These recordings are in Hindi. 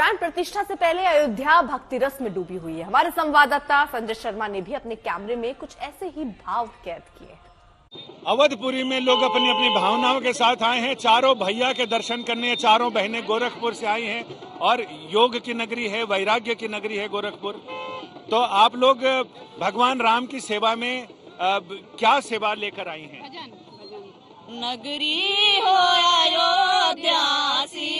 प्राण प्रतिष्ठा से पहले अयोध्या भक्ति रस में डूबी हुई है। हमारे संवाददाता संजय शर्मा ने भी अपने कैमरे में कुछ ऐसे ही भाव कैद किए। अवधपुरी में लोग अपनी अपनी भावनाओं के साथ आए हैं। चारों भैया के दर्शन करने, चारों बहनें गोरखपुर से आई हैं और योग की नगरी है, वैराग्य की नगरी है गोरखपुर। तो आप लोग भगवान राम की सेवा में क्या सेवा लेकर आई हैं? नगरी हो अयोध्या सी,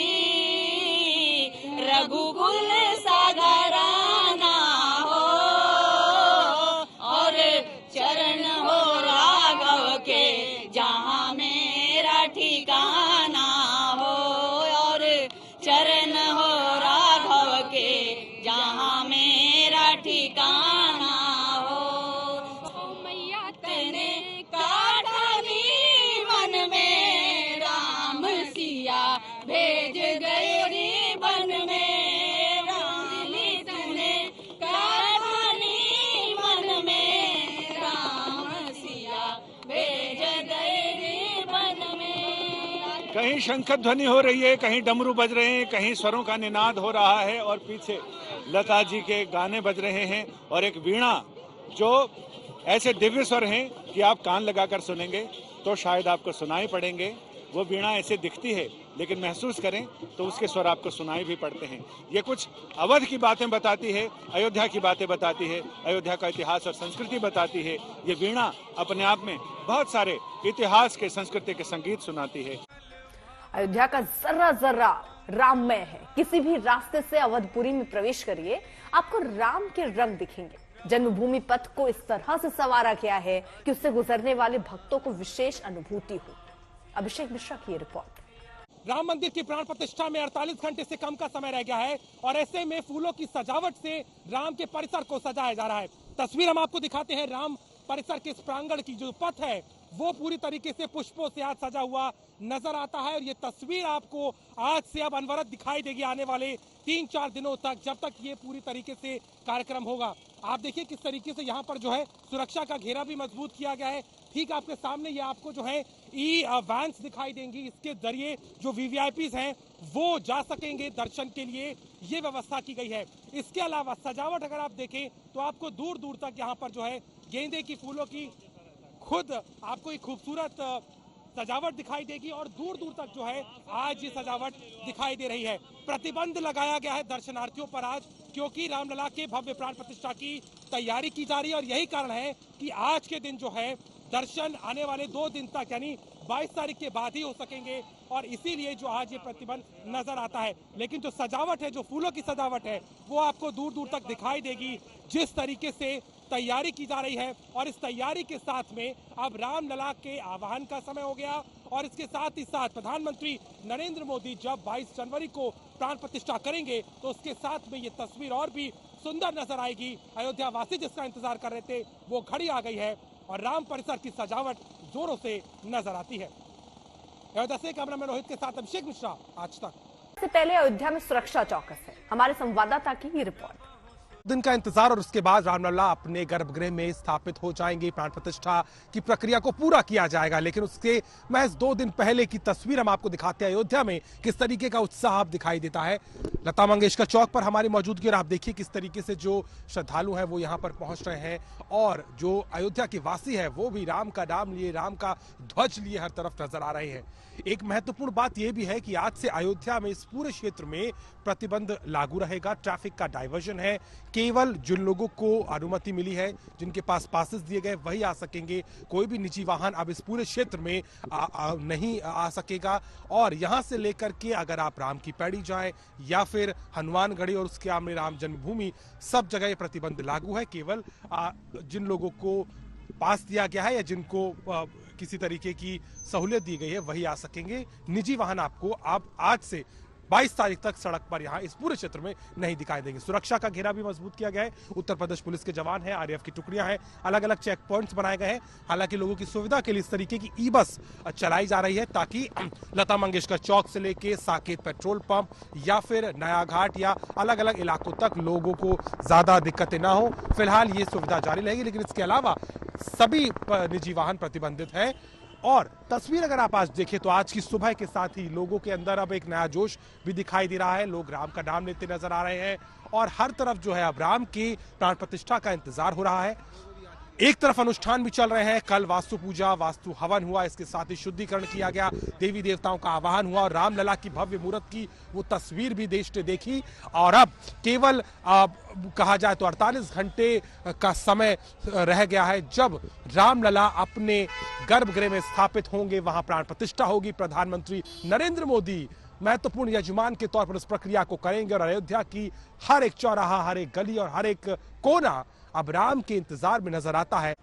रघुकुल सागराना हो, और चरण हो राघव के जहाँ मेरा ठिकाना हो, और चरण हो राघव के जहाँ मेरा ठिकाना हो। मैया तेने काटनी मन में, राम सिया भेज गए रे बन में, राम तूने काटनी मन में, राम सिया भेज गए रे बन में। कहीं शंख ध्वनि हो रही है, कहीं डमरू बज रहे हैं, कहीं स्वरों का निनाद हो रहा है और पीछे लता जी के गाने बज रहे हैं और एक वीणा जो ऐसे दिव्य स्वर हैं कि आप कान लगाकर सुनेंगे तो शायद आपको सुनाई पड़ेंगे। वो वीणा ऐसे दिखती है लेकिन महसूस करें तो उसके स्वर आपको सुनाई भी पड़ते हैं। ये कुछ अवध की बातें बताती है, अयोध्या की बातें बताती है, अयोध्या का इतिहास और संस्कृति बताती है। ये वीणा अपने आप में बहुत सारे इतिहास के, संस्कृति के संगीत सुनाती है। अयोध्या का जर्रा जर्रा राममय है। किसी भी रास्ते से अवधपुरी में प्रवेश करिए, आपको राम के रंग दिखेंगे। जन्मभूमि पथ को इस तरह से संवारा गया है कि उससे गुजरने वाले भक्तों को विशेष अनुभूति हो। अभिषेक मिश्रा की रिपोर्ट। राम मंदिर की प्राण प्रतिष्ठा में 48 घंटे से कम का समय रह गया है और ऐसे में फूलों की सजावट से राम के परिसर को सजाया जा रहा है। तस्वीर हम आपको दिखाते हैं। राम परिसर के इस प्रांगण की जो पथ है वो पूरी तरीके से पुष्पों से आज सजा हुआ नजर आता है और ये तस्वीर आपको आज से अब अनवरत दिखाई देगी आने वाले 3-4 दिनों तक, जब तक ये पूरी तरीके से कार्यक्रम होगा। आप देखिए किस तरीके से यहाँ पर जो है सुरक्षा का घेरा भी मजबूत किया गया है। ठीक आपके सामने ये आपको जो है वैन्स दिखाई देंगी, इसके जरिए जो वीवीआईपीज हैं वो जा सकेंगे दर्शन के लिए, ये व्यवस्था की गई है। इसके अलावा सजावट अगर आप देखें तो आपको दूर दूर तक यहाँ पर जो है गेंदे की फूलों की खुद आपको एक खूबसूरत सजावट दिखाई देगी और दूर दूर तक जो है आज ये सजावट दिखाई दे रही है। प्रतिबंध लगाया गया है दर्शनार्थियों पर आज, क्योंकि रामलला के भव्य प्राण प्रतिष्ठा की तैयारी की जा रही है और यही कारण है कि आज के दिन जो है दर्शन आने वाले 2 दिन तक यानी 22 तारीख के बाद ही हो सकेंगे और इसीलिए जो आज ये प्रतिबंध नजर आता है। लेकिन जो सजावट है, जो फूलों की सजावट है, वो आपको दूर दूर तक दिखाई देगी। जिस तरीके से तैयारी की जा रही है और इस तैयारी के साथ में अब रामलला के आह्वान का समय हो गया और इसके साथ ही साथ प्रधानमंत्री नरेंद्र मोदी जब 22 जनवरी को प्राण प्रतिष्ठा करेंगे तो उसके साथ में ये तस्वीर और भी सुंदर नजर आएगी। अयोध्या वासी जिसका इंतजार कर रहे थे वो घड़ी आ गई है और राम परिसर की सजावट जोरों से नजर आती है। अयोध्या से कैमरामैन रोहित के साथ अभिषेक मिश्रा, आज तक। इससे पहले अयोध्या में सुरक्षा चौकस है। हमारे संवाददाता की ये रिपोर्ट। दिन का इंतजार और उसके बाद रामलला अपने गर्भगृह में स्थापित हो जाएंगे। प्राण प्रतिष्ठा की प्रक्रिया को पूरा किया जाएगा, लेकिन उसके महज 2 दिन पहले की तस्वीर हम आपको दिखाते हैं। अयोध्या में किस तरीके का उत्साह दिखाई देता है। लता मंगेशकर चौक पर हमारी मौजूदगी और आप देखिए किस तरीके से जो श्रद्धालु हैं वो यहाँ पर पहुंच रहे हैं और जो अयोध्या के वासी है वो भी राम का नाम लिए, राम का ध्वज लिए हर तरफ नजर आ रहे हैं। एक महत्वपूर्ण बात यह भी है कि आज से अयोध्या में इस पूरे क्षेत्र में प्रतिबंध लागू रहेगा। ट्रैफिक का डाइवर्जन है। केवल जिन लोगों को अनुमति मिली है, जिनके पास पासेस दिए गए, वही आ सकेंगे। कोई भी निजी वाहन अब इस पूरे क्षेत्र में नहीं आ सकेगा और यहां से लेकर के अगर आप राम की पैड़ी जाएं या फिर हनुमानगढ़ी और उसके आमने राम जन्मभूमि, सब जगह प्रतिबंध लागू है। केवल जिन लोगों को पास दिया गया है या जिनको किसी तरीके की सहूलियत दी गई है वही आ सकेंगे। निजी वाहन आपको अब आज से 22 तारीख तक सड़क पर यहाँ इस पूरे क्षेत्र में नहीं दिखाई देंगे। सुरक्षा का घेरा भी मजबूत किया गया है। उत्तर प्रदेश पुलिस के जवान हैं, आरएएफ की टुकड़ियां हैं, अलग अलग चेक पॉइंट्स बनाए गए हैं। हालांकि लोगों की सुविधा के लिए इस तरीके की ई बस चलाई जा रही है ताकि लता मंगेशकर चौक से लेके साकेत पेट्रोल पंप या फिर नया घाट या अलग अलग इलाकों तक लोगों को ज्यादा दिक्कतें ना हो। फिलहाल ये सुविधा जारी रहेगी, लेकिन इसके अलावा सभी निजी वाहन प्रतिबंधित है। और तस्वीर अगर आप आज देखें तो आज की सुबह के साथ ही लोगों के अंदर अब एक नया जोश भी दिखाई दे रहा है। लोग राम का नाम लेते नजर आ रहे हैं और हर तरफ जो है अब राम की प्राण प्रतिष्ठा का इंतजार हो रहा है। एक तरफ अनुष्ठान भी चल रहे हैं, कल वास्तु पूजा, वास्तु हवन हुआ, इसके साथ ही शुद्धिकरण किया गया, देवी देवताओं का आवाहन हुआ और रामलला की भव्य मूर्त की वो तस्वीर भी देश ने देखी। और अब केवल कहा जाए तो 48 घंटे का समय रह गया है जब रामलला अपने गर्भगृह में स्थापित होंगे, वहां प्राण प्रतिष्ठा होगी। प्रधानमंत्री नरेंद्र मोदी महत्वपूर्ण यजमान के तौर पर इस प्रक्रिया को करेंगे और अयोध्या की हर एक चौराहा, हर एक गली और हर एक कोना अब राम के इंतजार में नजर आता है।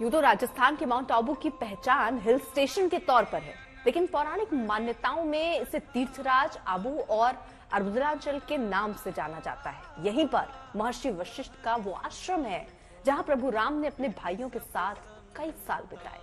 यूं तो राजस्थान के माउंट आबू की पहचान हिल स्टेशन के तौर पर है, लेकिन पौराणिक मान्यताओं में इसे तीर्थराज आबू और अरुणाचल के नाम से जाना जाता है। यहीं पर महर्षि वशिष्ठ का वो आश्रम है जहां प्रभु राम ने अपने भाइयों के साथ कई साल बिताए।